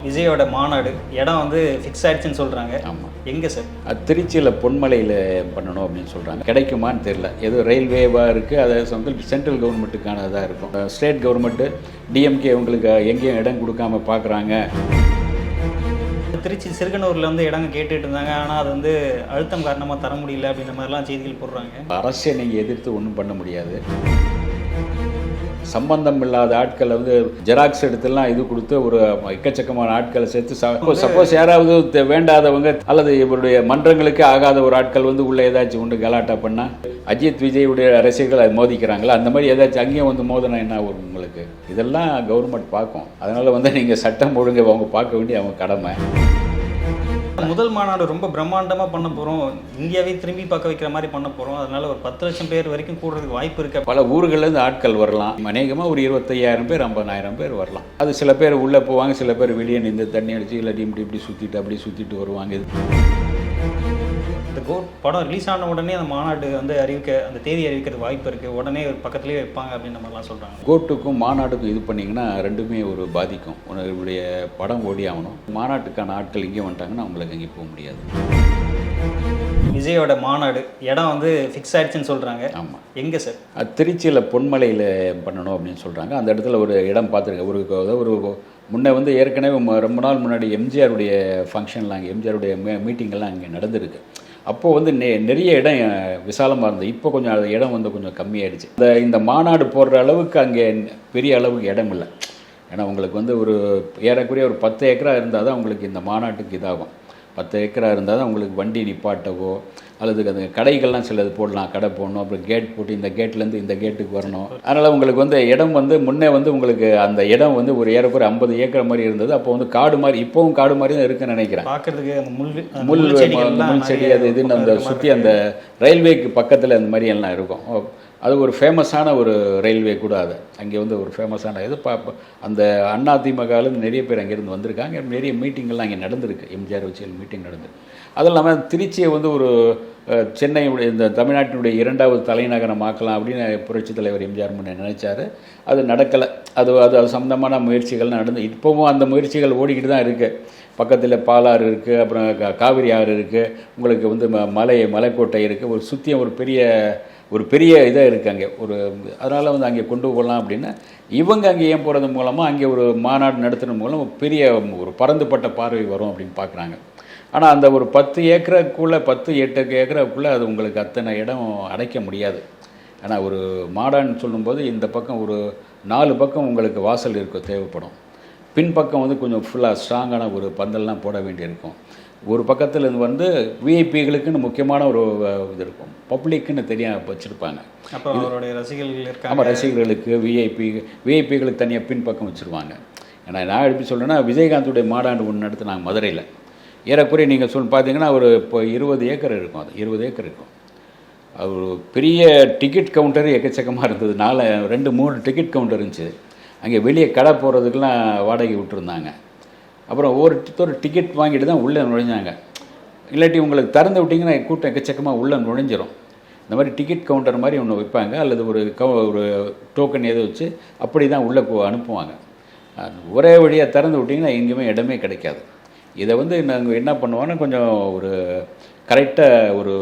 விஜயோட மாநாடு இடம் வந்து ஃபிக்ஸ் ஆயிடுச்சுன்னு சொல்கிறாங்க. ஆமாம், எங்கே சார்? அது திருச்சியில் பொன்மலையில் பண்ணணும் அப்படின்னு சொல்கிறாங்க. கிடைக்குமான்னு தெரில. ஏதோ ரயில்வேவாக இருக்குது, அதை வந்து சென்ட்ரல் கவர்மெண்ட்டுக்கானதாக இருக்கும். ஸ்டேட் கவர்மெண்ட்டு டிஎம்கே உங்களுக்கு எங்கேயும் இடம் கொடுக்காம பார்க்குறாங்க. திருச்சி சிறுகனூரில் வந்து இடங்க கேட்டுட்டு இருந்தாங்க, ஆனால் அது வந்து அழுத்தம் காரணமாக தர முடியல அப்படின்ற மாதிரிலாம் செய்திகள் போடுறாங்க. அரசை நீங்கள் எதிர்த்து ஒன்றும் பண்ண முடியாது. சம்பந்தம் இல்லாத ஆட்களை வந்து ஜெராக்ஸ் எடுத்துலாம் இது கொடுத்து ஒரு எக்கச்சக்கமான ஆட்களை சேர்த்து சப்போஸ் யாராவது வேண்டாதவங்க அல்லது இவருடைய மன்றங்களுக்கு ஆகாத ஒரு ஆட்கள் வந்து உள்ள ஏதாச்சும் உண்டு கலாட்டா பண்ணால் அஜித் விஜயுடைய ரசிகர்கள் அதை மோதிக்கிறாங்களா, அந்த மாதிரி ஏதாச்சும் அங்கேயும் வந்து மோதனா என்ன வரும் உங்களுக்கு? இதெல்லாம் கவர்மெண்ட் பார்க்கும். அதனால் வந்து நீங்கள் சட்டம் ஒழுங்கை அவங்க பார்க்க வேண்டிய அவங்க கடமை. முதல் மாநாடு ரொம்ப பிரம்மாண்டமாக பண்ண போகிறோம், இந்தியாவே திரும்பி பார்க்க வைக்கிற மாதிரி பண்ண போகிறோம், அதனால ஒரு 10 லட்சம் பேர் வரைக்கும் கூடுறதுக்கு வாய்ப்பு இருக்கு. பல ஊர்கள்லேருந்து ஆட்கள் வரலாம். அநேகமாக ஒரு 25,000 பேர் 50,000 பேர் வரலாம். அது சில பேர் உள்ளே போவாங்க, சில பேர் வெளியே நின்று தண்ணி அடிச்சு இல்லாட்டி இப்படி சுற்றிட்டு அப்படி சுற்றிட்டு வருவாங்க. இந்த கோட் படம் ரிலீஸ் ஆன உடனே அந்த மாநாடு வந்து அந்த தேதி அறிவிக்கிறது வாய்ப்பு இருக்குது, உடனே பக்கத்துலேயே வைப்பாங்க அப்படின்ற மாதிரிலாம் சொல்கிறாங்க. கோர்ட்டுக்கும் மாநாட்டுக்கும் இது பண்ணிங்கன்னா ரெண்டுமே ஒரு பாதிக்கும். உங்களுடைய படம் ஓடி ஆகணும். மாநாட்டுக்கான ஆட்கள் இங்கே வந்துட்டாங்கன்னா அவங்களுக்கு அங்கே போக முடியாது. விஜயோட மாநாடு இடம் வந்து ஃபிக்ஸ் ஆயிடுச்சுன்னு சொல்கிறாங்க. ஆமாம், எங்கே சார்? அது திருச்சியில் பொன்மலையில் பண்ணணும் அப்படின்னு சொல்கிறாங்க. அந்த இடத்துல ஒரு இடம் பார்த்துருக்கேன். ஒரு முன்னே வந்து ஏற்கனவே ரொம்ப நாள் முன்னாடி எம்ஜிஆருடைய ஃபங்க்ஷன்லாம் அங்கே எம்ஜிஆருடைய மீட்டிங்கெல்லாம் அங்கே நடந்திருக்கு. அப்போது வந்து நிறைய இடம் விசாலமாக இருந்தது. இப்போ கொஞ்சம் இடம் வந்து கொஞ்சம் கம்மியாயிடுச்சு. இந்த மாநாடு போடுற அளவுக்கு அங்கே பெரிய அளவுக்கு இடம் இல்லை. ஏன்னா உங்களுக்கு வந்து ஒரு ஏறக்குறைய ஒரு 10 ஏக்கரா இருந்தால் தான் உங்களுக்கு இந்த மாநாட்டுக்கு இதாகும். 10 ஏக்கரா இருந்தால் தான் உங்களுக்கு வண்டி நிப்பாட்டவோ அல்லது அந்த கடைகள்லாம் சிலது போடலாம். கடை போடணும், அப்புறம் கேட் போட்டு இந்த கேட்லேருந்து இந்த கேட்டுக்கு வரணும். அதனால் உங்களுக்கு வந்து இடம் வந்து முன்னே வந்து உங்களுக்கு அந்த இடம் வந்து ஒரு ஏறக்குறைய 50 ஏக்கர் மாதிரி இருந்தது. அப்போ வந்து காடு மாதிரி, இப்போவும் காடு மாதிரி தான் இருக்குன்னு நினைக்கிறேன். பார்க்கறதுக்கு முள் செடி அது இதுன்னு அந்த சுற்றி அந்த ரயில்வேக்கு பக்கத்தில் அந்த மாதிரி எல்லாம் இருக்கும். அது ஒரு ஃபேமஸான ஒரு ரயில்வே கூட. அது அங்கே வந்து ஒரு ஃபேமஸான இது அந்த அதிமுகலேருந்து நிறைய பேர் அங்கேருந்து வந்திருக்காங்க. நிறைய மீட்டிங்கெல்லாம் அங்கே நடந்திருக்கு. எம்ஜிஆர் வச்சு மீட்டிங் நடந்திருக்கு. அதுவும் இல்லாமல் திருச்சியை வந்து ஒரு சென்னையுடைய இந்த தமிழ்நாட்டினுடைய 2வது தலைநகரம் ஆக்கலாம் அப்படின்னு புரட்சித் தலைவர் எம்ஜிஆர் முன்னே நினைச்சாரு. அது நடக்கலை. அது சம்பந்தமான முயற்சிகள் நடந்து இப்போவும் அந்த முயற்சிகள் ஓடிக்கிட்டு தான் இருக்குது. பக்கத்தில் பாலாறு இருக்குது, அப்புறம் காவிரி ஆறு இருக்குது, உங்களுக்கு வந்து மலைக்கோட்டை இருக்குது. ஒரு சுற்றியும் ஒரு பெரிய இதாக இருக்குது அங்கே. அதனால் வந்து அங்கே கொண்டு போகலாம் அப்படின்னா இவங்க அங்கே ஏன் போகிறது மூலமாக அங்கே ஒரு மாநாடு நடத்துறது மூலம் ஒரு பரந்துபட்ட பார்வை வரும் அப்படின்னு பார்க்குறாங்க. ஆனால் அந்த ஒரு 10 ஏக்கருக்குள்ளே 10-8 ஏக்கருக்குள்ளே அது உங்களுக்கு அத்தனை இடம் அடைக்க முடியாது. ஆனால் ஒரு மாடான்னு சொல்லும்போது இந்த பக்கம் ஒரு 4 பக்கம் உங்களுக்கு வாசல் இருக்க தேவைப்படும். பின்பக்கம் வந்து கொஞ்சம் ஃபுல்லாக ஸ்ட்ராங்கான ஒரு பந்தல்லாம் போட வேண்டியிருக்கும். ஒரு பக்கத்தில் வந்து விஐபிகளுக்குன்னு முக்கியமான ஒரு இது இருக்கும், பப்ளிக்குன்னு தெரியாமல் வச்சுருப்பாங்க. அப்போ அவருடைய ரசிகர்கள் இருக்காங்க. ஆமாம், ரசிகர்களுக்கு விஐபிகளுக்கு தனியாக பின்பக்கம் வச்சுருவாங்க. ஏன்னா நான் எப்படி சொல்கிறேன்னா, விஜயகாந்துடைய மாநாடு ஒன்று நடத்தினாங்க மதுரையில். ஏறக்குறைய நீங்கள் பார்த்தீங்கன்னா ஒரு இப்போ 20 ஏக்கர் இருக்கும். அது 20 ஏக்கர் இருக்கும். அது ஒரு பெரிய டிக்கெட் கவுண்டர் எக்கச்சக்கமாக இருந்தது. 2-3 டிக்கெட் கவுண்டர் இருந்துச்சு. அங்கே வெளியே கடை போகிறதுக்கெலாம் வாடகை விட்டுருந்தாங்க. அப்புறம் ஒரு டிக்கெட் வாங்கிட்டு தான் உள்ளே நுழைஞ்சாங்க. இல்லாட்டி உங்களுக்கு திறந்து விட்டிங்கன்னா கூட்டம் எக்கச்சக்கமாக உள்ளே நுழைஞ்சிரும். இந்த மாதிரி டிக்கெட் கவுண்டர் மாதிரி ஒன்று வைப்பாங்க, அல்லது ஒரு டோக்கன் எதை வச்சு அப்படி தான் உள்ளே அனுப்புவாங்க. ஒரே வழியாக திறந்து விட்டிங்கன்னா எங்கேயுமே இடமே கிடைக்காது. இதை வந்து நாங்கள் என்ன பண்ணுவோன்னா, கொஞ்சம் ஒரு கரெக்டாக ஒரு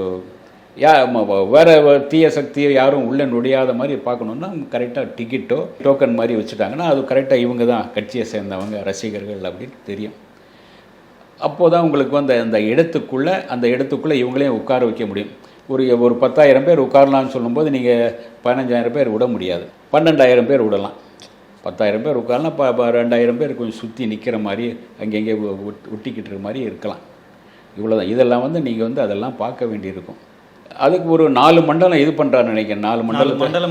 வேறு தீய சக்தியை யாரும் உள்ளே நுழையாத மாதிரி பார்க்கணுன்னா கரெக்டாக டிக்கெட்டோ டோக்கன் மாதிரி வச்சுட்டாங்கன்னா அது கரெக்டாக இவங்க தான் கட்சியை சேர்ந்தவங்க ரசிகர்கள் அப்படின்னு தெரியும். அப்போது தான் உங்களுக்கு வந்து அந்த இடத்துக்குள்ளே இவங்களையும் உட்கார வைக்க முடியும். ஒரு 10,000 பேர் உட்காரலான்னு சொல்லும்போது நீங்கள் 15,000 பேர் விட முடியாது. 12,000 பேர் விடலாம். 10,000 பேர் உட்காரலாம். 2,000 பேர் கொஞ்சம் சுற்றி நிற்கிற மாதிரி அங்கங்கே ஒட்டிக்கிட்டு இருக்க மாதிரி இருக்கலாம். இவ்வளோதான். இதெல்லாம் வந்து நீங்கள் வந்து அதெல்லாம் பார்க்க வேண்டியிருக்கும். அதுக்கு ஒரு 4 மண்டலம் இது பண்ணுறான்னு நினைக்கிறேன். 4 மண்டல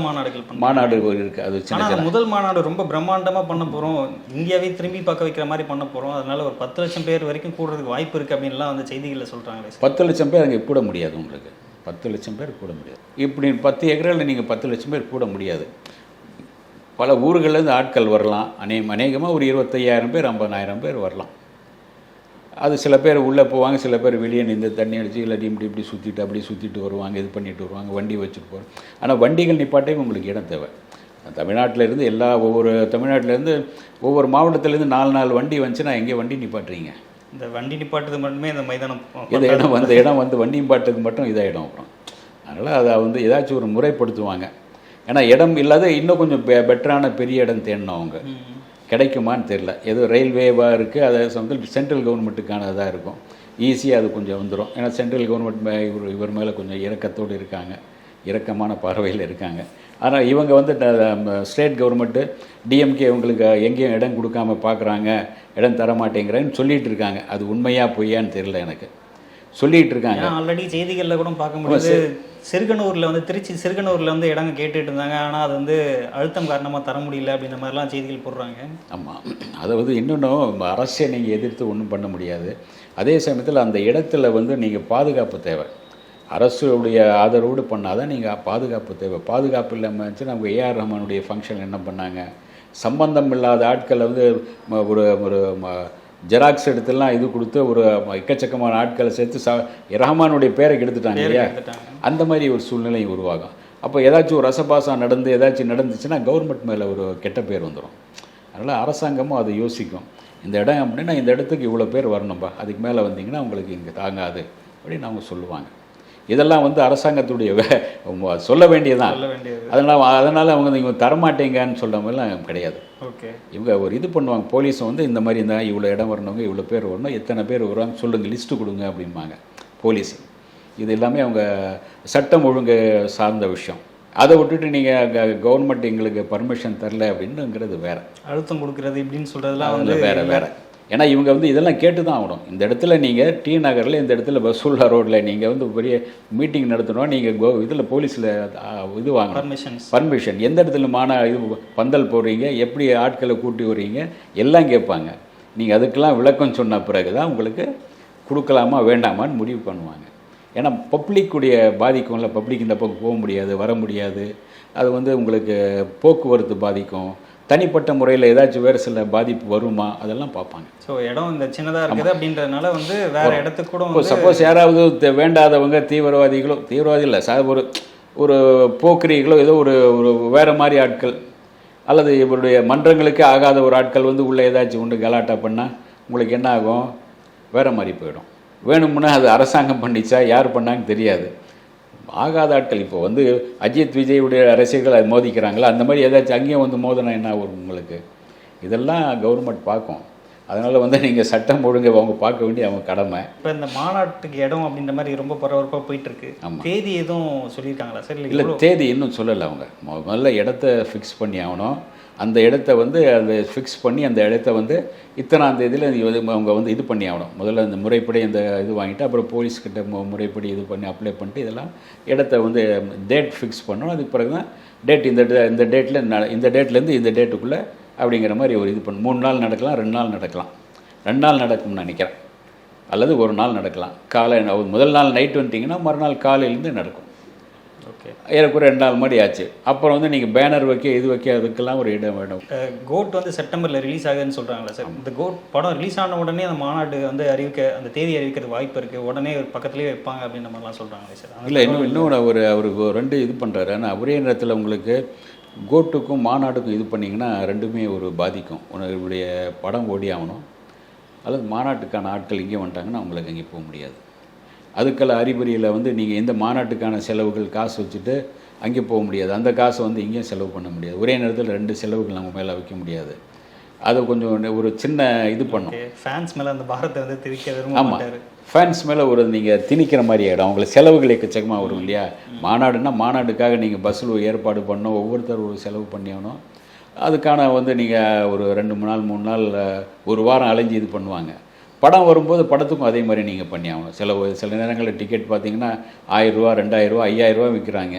மாநாடு இருக்குது. அது சின்ன முதல் மாநாடு ரொம்ப பிரம்மாண்டமாக பண்ண போகிறோம், இந்தியாவே திரும்பி பார்க்க வைக்கிற மாதிரி பண்ண போகிறோம், அதனால ஒரு 10 லட்சம் பேர் வரைக்கும் கூடுறதுக்கு வாய்ப்பு இருக்குது அப்படின்லாம் வந்து செய்திகளில் சொல்கிறாங்களே. 10 லட்சம் பேர் அங்கே கூட முடியாது. உங்களுக்கு 10 லட்சம் பேர் கூட முடியாது. இப்படி 10 ஏக்கரில் நீங்கள் 10 லட்சம் பேர் கூட முடியாது. பல ஊர்கள்லேருந்து ஆட்கள் வரலாம். அநேகமாக ஒரு 25,000 பேர் 50,000 பேர் வரலாம். அது சில பேர் உள்ளே போவாங்க, சில பேர் வெளியே நின்று தண்ணி அடிச்சு இல்லாட்டி இப்படி சுற்றிட்டு அப்படி சுற்றிட்டு வருவாங்க, இது பண்ணிட்டு வருவாங்க, வண்டி வச்சுட்டு போகிறோம். ஆனால் வண்டிகள் நிப்பாட்டே உங்களுக்கு இடம் தேவை. தமிழ்நாட்டிலேருந்து ஒவ்வொரு தமிழ்நாட்டிலேருந்து ஒவ்வொரு மாவட்டத்திலேருந்து 4 வண்டி வந்துச்சுன்னா எங்கே வண்டி நிப்பாட்டுறீங்க? இந்த வண்டி நிப்பாட்டுறது மட்டுமே இந்த மைதானம் இந்த இடம் வந்து வண்டி நிப்பாட்டுறதுக்கு மட்டும் இதாகிடும். அப்புறம் அதனால் அதை வந்து ஏதாச்சும் ஒரு முறைப்படுத்துவாங்க. ஏன்னா இடம் இல்லாத இன்னும் கொஞ்சம் பெட்டரான பெரிய இடம் தேடணும். அவங்க கிடைக்குமான்னு தெரில. ஏதோ ரயில்வேவாக இருக்குது, அதை வந்து சென்ட்ரல் கவர்மெண்ட்டுக்கான இதாக இருக்கும், ஈஸியாக அது கொஞ்சம் வந்துடும். ஏன்னா சென்ட்ரல் கவர்மெண்ட் இவர் மேலே கொஞ்சம் இரக்கத்தோடு இருக்காங்க, இரக்கமான பார்வையில் இருக்காங்க. ஆனால் இவங்க வந்து ஸ்டேட் கவர்மெண்ட்டு டிஎம்கே இவங்களுக்கு எங்கேயும் இடம் கொடுக்காம பார்க்குறாங்க, இடம் தர மாட்டேங்கிறேன்னு சொல்லிகிட்டு இருக்காங்க. அது உண்மையாக பொய்யான்னு தெரில எனக்கு. சொல்லிகிட்டு இருக்காங்க. ஆல்ரெடி செய்திகளில் கூட பார்க்க முடியுது. சிறுகனூரில் வந்து திருச்சி சிறுகனூரில் வந்து இடங்க கேட்டுட்டு இருந்தாங்க, ஆனால் அது வந்து அழுத்தம் காரணமாக தர முடியல அப்படின்ற மாதிரிலாம் செய்திகள் போடுறாங்க. ஆமாம், அதை வந்து இன்னொன்றும் அரசை நீங்கள் எதிர்த்து ஒன்றும் பண்ண முடியாது. அதே சமயத்தில் அந்த இடத்துல வந்து நீங்கள் பாதுகாப்பு தேவை. அரசுடைய ஆதரவோடு பண்ணால் தான் நீங்கள் பாதுகாப்பு தேவை. பாதுகாப்பு இல்லாமல் இருந்துச்சு. அவங்க ஏஆர் ரஹ்மானுடைய ஃபங்க்ஷன் என்ன பண்ணாங்க, சம்பந்தம் இல்லாத ஆட்களை வந்து ஒரு ஒரு ஜெராக்ஸ் எடுத்துலாம் இது கொடுத்து ஒரு எக்கச்சக்கமான ஆட்களை சேர்த்து ரஹ்மானுடைய பேரை கெடுத்துட்டாங்க இல்லையா? அந்த மாதிரி ஒரு சூழ்நிலை உருவாகும். அப்போ ஏதாச்சும் ஒரு ரசபாசம் ஏதாச்சும் நடந்துச்சுன்னா கவர்மெண்ட் மேலே ஒரு கெட்ட பேர் வந்துடும். அதனால் அரசாங்கமும் அதை யோசிக்கும். இந்த இடம் அப்படின்னா இந்த இடத்துக்கு இவ்வளோ பேர் வரணும்பா, அதுக்கு மேலே வந்தீங்கன்னா உங்களுக்கு இங்கே தாங்காது அப்படின்னு அவங்க சொல்லுவாங்க. இதெல்லாம் வந்து அரசாங்கத்துடைய சொல்ல வேண்டியதுதான். அதனால் அவங்க நீங்கள் தரமாட்டேங்கன்னு சொல்கிற மாதிரிலாம் கிடையாது. ஓகே, இவங்க ஒரு இது பண்ணுவாங்க. போலீஸை வந்து இந்த மாதிரி இருந்தால் இவ்வளோ இடம் வரணுங்க, இவ்வளோ பேர் வரணும், எத்தனை பேர் வருவாங்க சொல்லுங்கள், லிஸ்ட்டு கொடுங்க அப்படிம்பாங்க போலீஸ். இது எல்லாமே அவங்க சட்டம் ஒழுங்கு சார்ந்த விஷயம். அதை விட்டுட்டு நீங்கள் கவர்மெண்ட் எங்களுக்கு பர்மிஷன் தரல அப்படின்னுங்கிறது வேறு. அழுத்தம் கொடுக்குறது இப்படின்னு சொல்கிறதுலாம் வந்து வேறு. ஏன்னா இவங்க வந்து இதெல்லாம் கேட்டு தான் ஆகணும். இந்த இடத்துல நீங்கள் டி நகரில் இந்த இடத்துல பஸ்ஸுல்லா ரோட்டில் நீங்கள் வந்து பெரிய மீட்டிங் நடத்தணும், நீங்கள் இதில் போலீஸில் இது வாங்கணும் பர்மிஷன். எந்த இடத்துல இது பந்தல் போடுறீங்க, எப்படி ஆட்களை கூட்டி வர்றீங்க எல்லாம் கேட்பாங்க. நீங்கள் அதுக்கெல்லாம் விளக்கம் சொன்ன பிறகு தான் உங்களுக்கு கொடுக்கலாமா வேண்டாமான்னு முடிவு பண்ணுவாங்க. ஏன்னா பப்ளிக்குடைய பாதிக்கும்ல, பப்ளிக் இந்த பக்கம் போக முடியாது, வர முடியாது. அது வந்து உங்களுக்கு போக்குவரத்து பாதிக்கும், தனிப்பட்ட முறையில் ஏதாச்சும் வேறு சில பாதிப்பு வருமா, அதெல்லாம் பார்ப்பாங்க. ஸோ இடம் இந்த சின்னதாக இருக்குது அப்படின்றதுனால வந்து வேறு இடத்துக்கு கூட சப்போஸ் யாராவது வேண்டாதவங்க தீவிரவாதி இல்லை ஒரு போக்கிரிகளோ ஏதோ ஒரு வேறு மாதிரி ஆட்கள் அல்லது இவருடைய மன்றங்களுக்கே ஆகாத ஒரு ஆட்கள் வந்து உள்ளே ஏதாச்சும் உண்டு கலாட்டா பண்ணால் உங்களுக்கு என்ன ஆகும், வேறு மாதிரி போயிடும். வேணும்னா அது அரசாங்கம் பண்ணிச்சா யார் பண்ணாங்கன்னு தெரியாது. ஆகாத ஆட்கள் இப்போ வந்து அஜித் விஜயுடைய ரசிகர்கள் அதை மோதிக்கிறாங்களா, அந்த மாதிரி ஏதாச்சும் அங்கேயும் வந்து மோதனா என்ன வரும் உங்களுக்கு? இதெல்லாம் கவர்மெண்ட் பார்க்கும். அதனால் வந்து நீங்கள் சட்டம் ஒழுங்கை அவங்க பார்க்க வேண்டிய அவங்க கடமை. இப்போ இந்த மாநாட்டுக்கு இடம் அப்படின்ற மாதிரி ரொம்ப பரபரப்பாக போயிட்டுருக்கு. ஆமாம், தேதி எதுவும் சொல்லியிருக்காங்களா சார்? இல்லை, தேதி இன்னும் சொல்லலை. அவங்க முதல்ல இடத்த ஃபிக்ஸ் பண்ணி ஆகணும். அந்த இடத்த வந்து அதை ஃபிக்ஸ் பண்ணி அந்த இடத்த வந்து இத்தனாம் தேதியில் அவங்க வந்து இது பண்ணி ஆகணும். முதல்ல அந்த முறைப்படி அந்த இது வாங்கிட்டு அப்புறம் போலீஸ்கிட்ட முறைப்படி இது பண்ணி அப்ளை பண்ணிட்டு இதெல்லாம் இடத்த வந்து டேட் ஃபிக்ஸ் பண்ணணும். அதுக்கு பிறகு தான் டேட் இந்த டேட்லேருந்து இந்த டேட்டுக்குள்ளே அப்படிங்கிற மாதிரி ஒரு இது பண்ணணும். 3 நாள் நடக்கலாம், 2 நாள் நடக்கலாம். 2 நாள் நடக்கும்னு நினைக்கிறேன், அல்லது 1 நாள் நடக்கலாம். முதல் நாள் நைட் வந்துட்டிங்கன்னா மறுநாள் காலையிலேருந்து நடக்கும். ஓகே, ஏறக்குறைய 2 நாள் மாதிரி ஆச்சு. அப்புறம் வந்து நீங்கள் பேனர் வைக்க அதுக்கெல்லாம் ஒரு இடம் வேணும். கோட் வந்து செப்டம்பரில் ரிலீஸ் ஆகுதுன்னு சொல்கிறாங்களா சார்? இந்த கோட் படம் ரிலீஸ் ஆன உடனே அந்த மாநாடு வந்து அந்த தேதி அறிவிக்கிறது வாய்ப்பு இருக்குது, உடனே பக்கத்துலேயே வைப்பாங்க அப்படின்ற மாதிரிலாம் சொல்கிறாங்களே சார்? இல்லை, இன்னும் அவருக்கு 2 இது பண்ணுறாரு. ஆனால் ஒரே நேரத்தில் உங்களுக்கு கோட்டுக்கும் மாநாடுக்கும் இது பண்ணிங்கன்னா ரெண்டுமே ஒரு பாதிக்கும். உங்களுடைய படம் ஓடி ஆகணும், அல்லது மாநாட்டுக்கான ஆட்கள் இங்கே வந்துட்டாங்கன்னா அவங்களுக்கு அங்கே போக முடியாது. அதுக்கெல்லாம் அறிகுறியில் வந்து நீங்கள் எந்த மாநாட்டுக்கான செலவுகள் காசு வச்சுட்டு அங்கே போக முடியாது, அந்த காசை வந்து இங்கேயும் செலவு பண்ண முடியாது. ஒரே நேரத்தில் 2 செலவுகள் நம்ம மேலே வைக்க முடியாது. அது கொஞ்சம் ஒரு சின்ன இது பண்ணும். ஃபேன்ஸ் மேலே அந்த பாரத்தை வந்து திணிக்க விரும்ப மாட்டாரு. ஃபேன்ஸ் மேலே ஒரு நீங்கள் திணிக்கிற மாதிரி ஆகிடும். அவங்களுக்கு செலவுகள் எக்கச்சக்கமாக வரும் இல்லையா? மாநாடுன்னா மாநாடுக்காக நீங்கள் பஸ்ஸில் ஏற்பாடு பண்ணணும், ஒவ்வொருத்தர் ஒரு செலவு பண்ணி ஆகணும். அதுக்கான வந்து நீங்கள் ஒரு 2 நாள் 3 நாள் 1 வாரம் அலைஞ்சு இது பண்ணுவாங்க. படம் வரும்போது படத்துக்கும் அதே மாதிரி நீங்கள் பண்ணி ஆகணும் செலவு. சில நேரங்களில் டிக்கெட் பார்த்தீங்கன்னா 1000 ரூபா 2000 ரூபா 5000 ரூபா விற்கிறாங்க.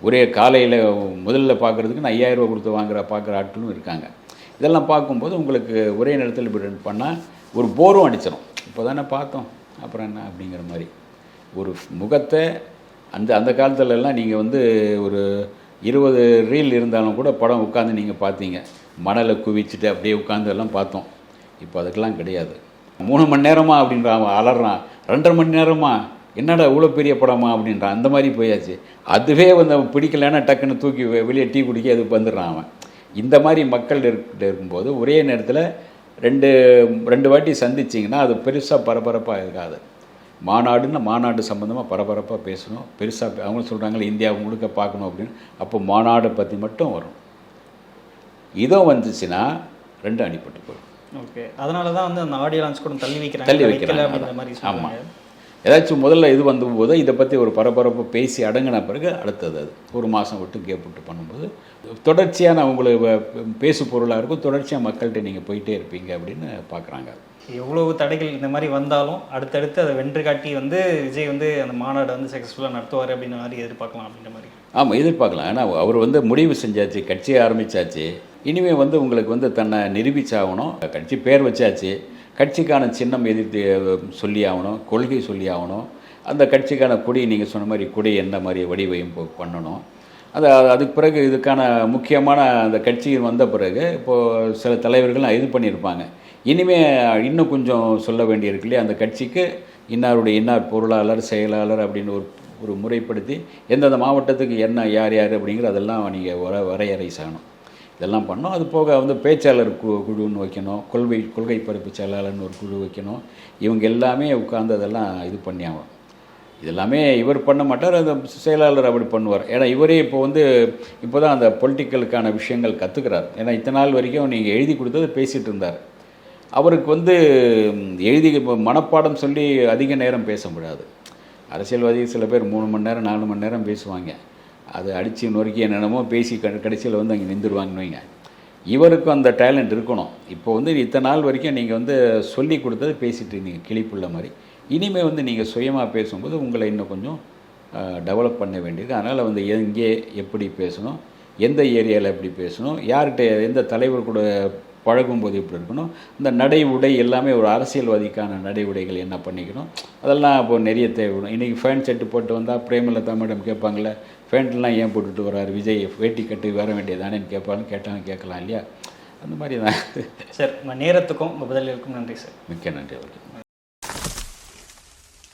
ஒரே காலையில் முதல்ல பார்க்குறதுக்கு 5000 ரூபா கொடுத்து பார்க்குற ஆட்களும் இருக்காங்க. இதெல்லாம் பார்க்கும்போது உங்களுக்கு ஒரே நேரத்தில் இப்படி பண்ணால் ஒரு போரும் அடிச்சிடும். இப்போ தானே பார்த்தோம், அப்புறம் என்ன அப்படிங்கிற மாதிரி ஒரு முகத்தை அந்த காலத்துலலாம் நீங்கள் வந்து ஒரு 20 ரீல் இருந்தாலும் கூட படம் உட்காந்து நீங்கள் பார்த்தீங்க, மணலை குவிச்சுட்டு அப்படியே உட்காந்து எல்லாம் பார்த்தோம். இப்போ அதுக்கெல்லாம் கிடையாது. 3 மணி நேரமா அப்படின்ற அவன் அலறான், 2.5 மணி நேரமா என்னடா இவ்வளோ பெரிய படமா அப்படின்றான். அந்த மாதிரி போயாச்சு. அதுவே வந்து அவன் பிடிக்கலைன்னா டக்குன்னு தூக்கி வெளியே டீ குடிக்க அது வந்துடுறான் அவன். இந்த மாதிரி மக்கள் இருக்கும்போது ஒரே நேரத்தில் ரெண்டு வாட்டி சந்திச்சிங்கன்னா அது பெருசாக பரபரப்பாக இருக்காது. மாநாடு சம்மந்தமாக பரபரப்பாக பேசணும். பெருசாக அவங்க சொல்கிறாங்களே இந்தியா முழுக்க பார்க்கணும் அப்படின்னு. அப்போ மாநாடை பற்றி மட்டும் வரும். இதோ வந்துச்சுன்னா ரெண்டு அடிப்பட்டு போயிடும். ஓகே, அதனால தான் வந்து அந்த ஆடியோ லான்ச் கூட தள்ளி வைக்கிறாங்க அப்படின்ற மாதிரி. ஆமாம், ஏதாச்சும் முதல்ல இது வந்தபோது இதை பற்றி ஒரு பரபரப்பு பேசி அடங்கின பிறகு அடுத்தது அது ஒரு மாதம் விட்டு கேப் விட்டு பண்ணும்போது தொடர்ச்சியான அவங்களுக்கு பேசு பொருளாக இருக்கும். தொடர்ச்சியாக மக்கள்கிட்ட நீங்கள் போயிட்டே இருப்பீங்க அப்படின்னு பார்க்குறாங்க. எவ்வளவு தடைகள் இந்த மாதிரி வந்தாலும் அடுத்தடுத்து அதை வென்று காட்டி வந்து விஜய் வந்து அந்த மாநாடு வந்து சக்ஸஸ்ஃபுல்லாக நடத்துவார் அப்படின்ற மாதிரி எதிர்பார்க்கலாம் அப்படின்ற மாதிரி. ஆமாம், எதிர்பார்க்கலாம். ஏன்னா அவர் வந்து முடிவு செஞ்சாச்சு, கட்சியை ஆரம்பித்தாச்சு. இனிமேல் வந்து உங்களுக்கு வந்து தன்னை நிரூபிச்சாகணும். கட்சி பேர் வச்சாச்சு, கட்சிக்கான சின்னம் எதிர்த்து சொல்லி ஆகணும், கொள்கை சொல்லி ஆகணும். அந்த கட்சிக்கான கொடி நீங்கள் சொன்ன மாதிரி கொடி என்ன மாதிரி வடிவையும் பண்ணணும். அதுக்கு பிறகு இதுக்கான முக்கியமான அந்த கட்சியில் வந்த பிறகு இப்போது சில தலைவர்கள்லாம் இது பண்ணியிருப்பாங்க. இன்னும் கொஞ்சம் சொல்ல வேண்டியிருக்கு இல்லையா, அந்த கட்சிக்கு இன்னார் பொருளாளர் செயலாளர் அப்படின்னு ஒரு முறைப்படுத்தி எந்தெந்த மாவட்டத்துக்கு என்ன யார் அப்படிங்கிற அதெல்லாம் நீங்கள் வரையறை செய்யணும். இதெல்லாம் பண்ணோம். அது போக வந்து பேச்சாளர் குழுன்னு வைக்கணும், கொள்கை பரப்பு செயலாளர்னு ஒரு குழு வைக்கணும். இவங்க எல்லாமே உட்கார்ந்து அதெல்லாம் இது பண்ணி ஆகணும். இதெல்லாமே இவர் பண்ண மாட்டார், அந்த செயலாளர் அப்படி பண்ணுவார். ஏன்னா இவரே இப்போ தான் அந்த பொலிட்டிக்கலுக்கான விஷயங்கள் கற்றுக்கிறார். ஏன்னா இத்தனை நாள் வரைக்கும் நீங்கள் எழுதி கொடுத்தது பேசிகிட்டு இருந்தார். அவருக்கு வந்து இப்போ மனப்பாடம் சொல்லி அதிக நேரம் பேச முடியாது. அரசியல்வாதி சில பேர் 3 மணி நேரம் 4 மணி நேரம் பேசுவாங்க. அது அடித்து நொறுக்கி என்னென்னமோ பேசி கடைசியில் வந்து அங்கே நின்றுடுவாங்கன்னு வைங்க. இவருக்கும் அந்த டேலண்ட் இருக்கணும். இப்போ வந்து இத்தனை நாள் வரைக்கும் நீங்கள் வந்து சொல்லி கொடுத்தது பேசிட்டு இருந்தீங்க கிளிப்புள்ள மாதிரி. இனிமேல் வந்து நீங்கள் சுயமாக பேசும்போது உங்களை இன்னும் கொஞ்சம் டெவலப் பண்ண வேண்டியது. அதனால் வந்து எங்கே எப்படி பேசணும், எந்த ஏரியாவில் எப்படி பேசணும், யார்கிட்ட எந்த தலைவர் கூட பழகும்போது எப்படி இருக்கணும், இந்த நடை உடை எல்லாமே ஒரு அரசியல்வாதிக்கான நடை உடைகள் என்ன பண்ணிக்கணும், அதெல்லாம் இப்போது நிறைய தேவைப்படும். இன்றைக்கி ஃபேன் செட்டு போட்டு வந்தால் பிரேமலதா மேடம் கேட்பாங்களே, ஃபேன்ட்லாம் ஏன் போட்டுட்டு வர்றாரு விஜய், வேட்டி கட்டு வர வேண்டியதானேன்னு கேட்கலாம் இல்லையா. அந்த மாதிரி தான். சார், உங்கள் நேரத்துக்கும் உங்கள் பதில்களுக்கும் நன்றி சார். மிக்க நன்றி அவருக்கு.